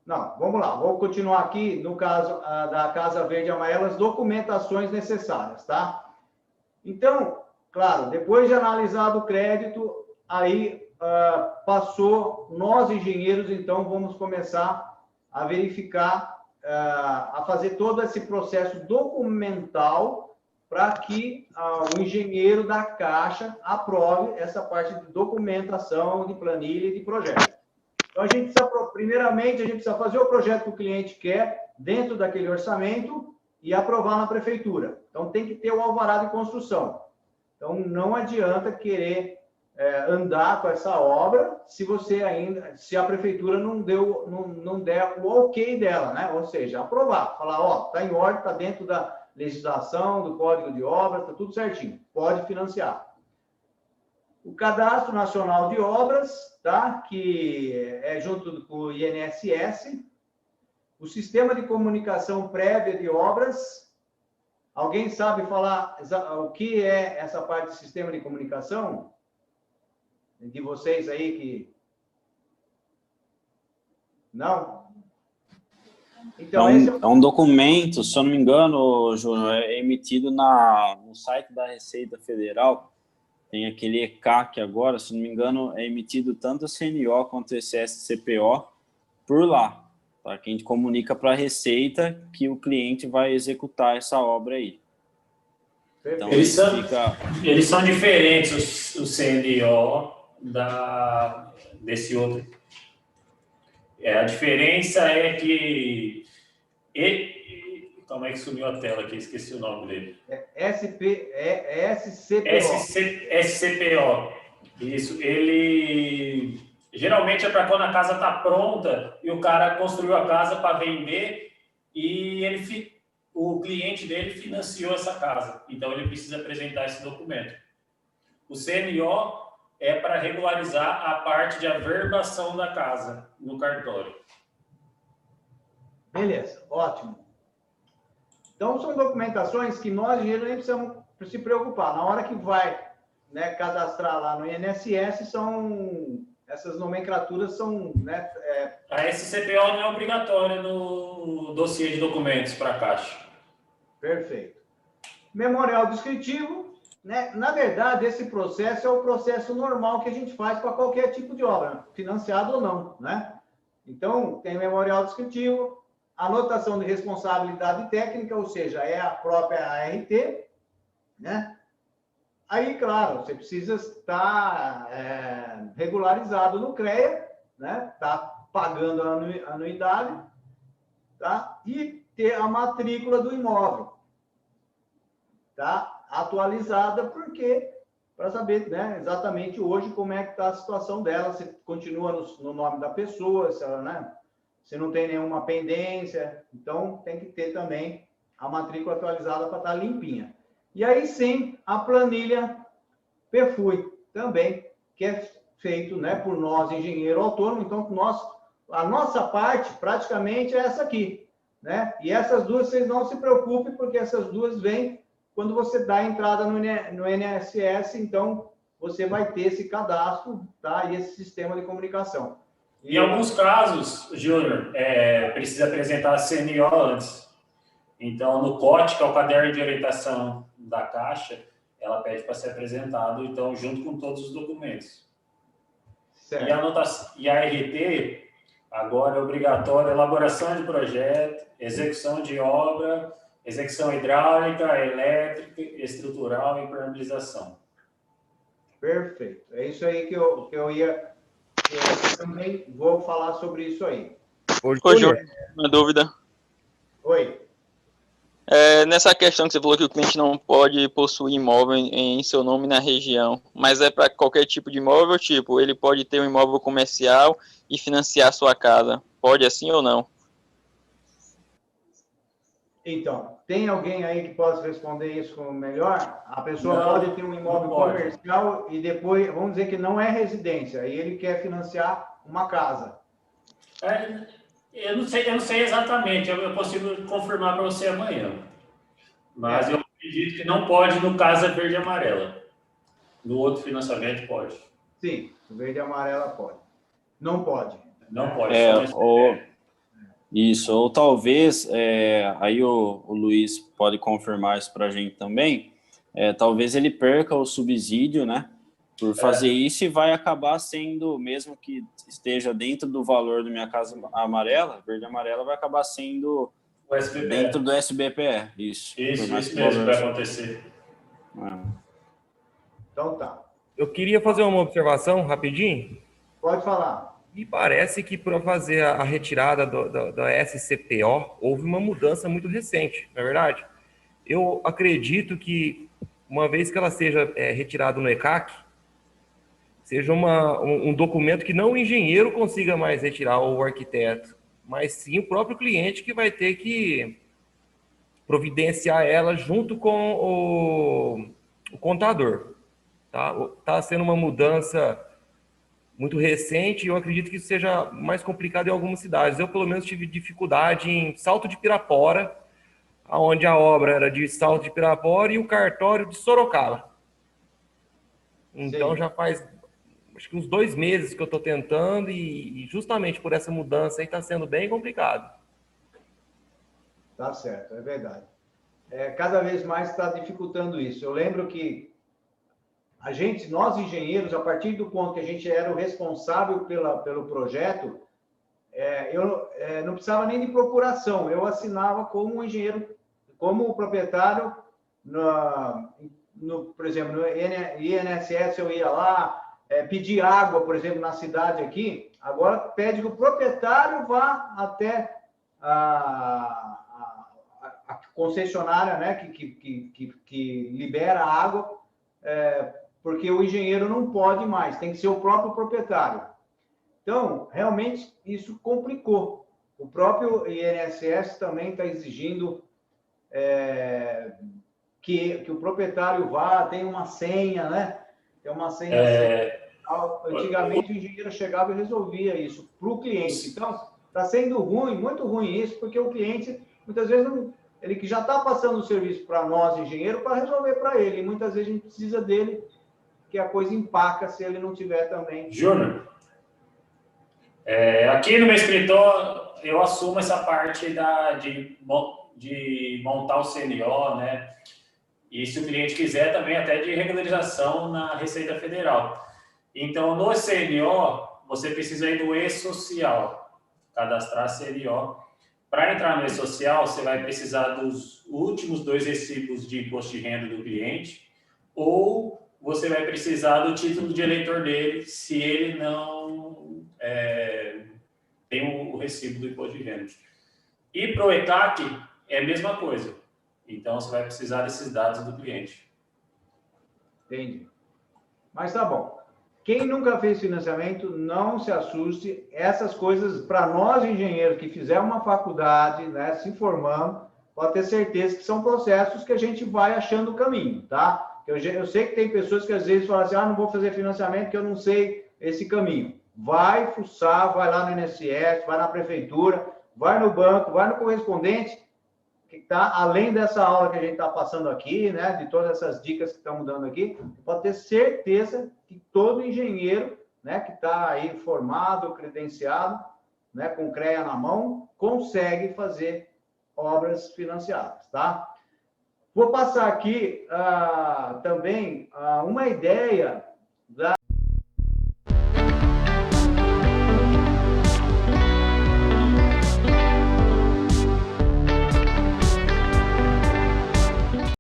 Não, vamos lá, vou continuar aqui no caso da Casa Verde e Amarela, as documentações necessárias, tá? Então, claro, depois de analisado o crédito, aí passou, nós engenheiros, então, vamos começar a verificar, a fazer todo esse processo documental para que o engenheiro da Caixa aprove essa parte de documentação, de planilha e de projeto. Então, a gente precisa, primeiramente, a gente precisa fazer o projeto que o cliente quer dentro daquele orçamento e aprovar na prefeitura. Então, tem que ter o alvará de construção. Então, não adianta querer andar com essa obra se a prefeitura não der o ok dela, né? Ou seja, aprovar, falar, ó, está em ordem, está dentro da legislação, do Código de Obras, está tudo certinho, pode financiar. O Cadastro Nacional de Obras, tá? Que é junto com o INSS, o Sistema de Comunicação Prévia de Obras. Alguém sabe falar o que é essa parte do sistema de comunicação? De vocês aí que... Não? Então, é um documento, se eu não me engano, Júnior, é emitido no site da Receita Federal. Tem aquele ECAC agora, se não me engano, é emitido tanto o CNO quanto o CPO por lá, tá? Que a gente comunica para a Receita que o cliente vai executar essa obra aí. Então, eles são diferentes, o CNO desse outro. A diferença é que... Como é que sumiu a tela aqui? Esqueci o nome dele. SCPO. SCPO. Isso. Ele geralmente é para quando a casa está pronta e o cara construiu a casa para vender e o cliente dele financiou essa casa. Então, ele precisa apresentar esse documento. O CNO é para regularizar a parte de averbação da casa no cartório. Beleza, ótimo. Então, são documentações que nós, engenheiros, nem precisamos se preocupar. Na hora que vai, né, cadastrar lá no INSS, essas nomenclaturas são... Né, A SCPO não é obrigatória no dossiê de documentos para a Caixa. Perfeito. Memorial descritivo, né? Na verdade, esse processo é o processo normal que a gente faz para qualquer tipo de obra, financiado ou não, né? Então, tem memorial descritivo, anotação de responsabilidade técnica, ou seja, é a própria ART, né? Aí, claro, você precisa estar regularizado no CREA, né? Tá pagando a anuidade, tá? E ter a matrícula do imóvel, tá? Atualizada, porque para saber, né, exatamente hoje como é que está a situação dela, se continua no nome da pessoa, se ela, né? Se não tem nenhuma pendência, então tem que ter também a matrícula atualizada para estar limpinha. E aí sim, a planilha PERFUI também, que é feito, né, por nós, engenheiro autônomo. Então, a nossa parte praticamente é essa aqui, né? E essas duas, vocês não se preocupem, porque essas duas vêm quando você dá a entrada no INSS, então você vai ter esse cadastro, tá? E esse sistema de comunicação. Em alguns casos, Júnior, precisa apresentar a CNO antes. Então, no COT, que é o Caderno de Orientação da Caixa, ela pede para ser apresentado, então, junto com todos os documentos. Certo. E a RT, agora é obrigatória elaboração de projeto, execução de obra, execução hidráulica, elétrica, estrutural e impermeabilização. Perfeito. É isso aí que eu ia... Eu também vou falar sobre isso aí. Ô, Júnior, uma dúvida. Oi. Nessa questão que você falou que o cliente não pode possuir imóvel em seu nome na região, mas é para qualquer tipo de imóvel, tipo, ele pode ter um imóvel comercial e financiar a sua casa. Pode assim ou não? Então, tem alguém aí que possa responder isso melhor? A pessoa não, pode ter um imóvel comercial e depois, vamos dizer que não é residência, e ele quer financiar uma casa. Eu não sei exatamente, eu consigo confirmar para você amanhã. Mas eu acredito que não pode no Casa Verde e Amarela. No outro financiamento pode. Sim, o verde e amarela pode. Não pode. Não pode. Isso, ou talvez, aí o Luiz pode confirmar isso para a gente também, talvez ele perca o subsídio, né, por fazer isso, e vai acabar sendo, mesmo que esteja dentro do valor do Minha Casa Amarela, verde e amarela, vai acabar sendo O SBPE. dentro do SBPE, isso. Isso que mesmo vai acontecer. Então tá. Eu queria fazer uma observação rapidinho. Pode falar. Me parece que para fazer a retirada da SCPO, houve uma mudança muito recente, não é verdade? Eu acredito que, uma vez que ela seja retirada no ECAC, seja um documento que não o engenheiro consiga mais retirar, ou o arquiteto, mas sim o próprio cliente que vai ter que providenciar ela junto com o contador. Tá sendo uma mudança muito recente, e eu acredito que isso seja mais complicado em algumas cidades. Eu, pelo menos, tive dificuldade em Salto de Pirapora, onde a obra era de Salto de Pirapora e o cartório de Sorocaba. Então, Sim. já faz, acho que uns 2 meses que eu estou tentando, e justamente por essa mudança aí está sendo bem complicado. Tá certo, é verdade. Cada vez mais está dificultando isso. Eu lembro que nós engenheiros, a partir do ponto que a gente era o responsável pelo projeto, eu não precisava nem de procuração, eu assinava como engenheiro, como proprietário, por exemplo, no INSS eu ia lá, pedir água, por exemplo, na cidade aqui, agora pede que o proprietário vá até a concessionária, né, que libera a água, porque o engenheiro não pode mais, tem que ser o próprio proprietário. Então, realmente, isso complicou. O próprio INSS também está exigindo que o proprietário vá, tem uma senha, né? Tem uma senha. Antigamente, o engenheiro chegava e resolvia isso para o cliente. Então, está sendo ruim, muito ruim isso, porque o cliente, muitas vezes, ele que já está passando o serviço para nós, engenheiro, para resolver para ele. E muitas vezes a gente precisa dele, que a coisa empaca se ele não tiver também. Júnior, aqui no meu escritório, eu assumo essa parte de montar o CNO, né? E se o cliente quiser também até de regularização na Receita Federal. Então, no CNO, você precisa ir do E-Social, cadastrar CNO. Para entrar no E-Social, você vai precisar dos últimos 2 recibos de imposto de renda do cliente, ou você vai precisar do título de eleitor dele, se ele não tem o recibo do imposto de renda. E para o ECAC, é a mesma coisa. Então, você vai precisar desses dados do cliente. Entendi. Mas tá bom. Quem nunca fez financiamento, não se assuste. Essas coisas, para nós engenheiros que fizemos uma faculdade, né, se formamos, pode ter certeza que são processos que a gente vai achando o caminho, tá? Eu sei que tem pessoas que às vezes falam assim, não vou fazer financiamento porque eu não sei esse caminho. Vai fuçar, vai lá no INSS, vai na prefeitura, vai no banco, vai no correspondente, que está além dessa aula que a gente está passando aqui, né, de todas essas dicas que estamos dando aqui, pode ter certeza que todo engenheiro, né, que está aí formado, credenciado, né, com CREA na mão, consegue fazer obras financiadas, tá? Vou passar aqui também uma ideia da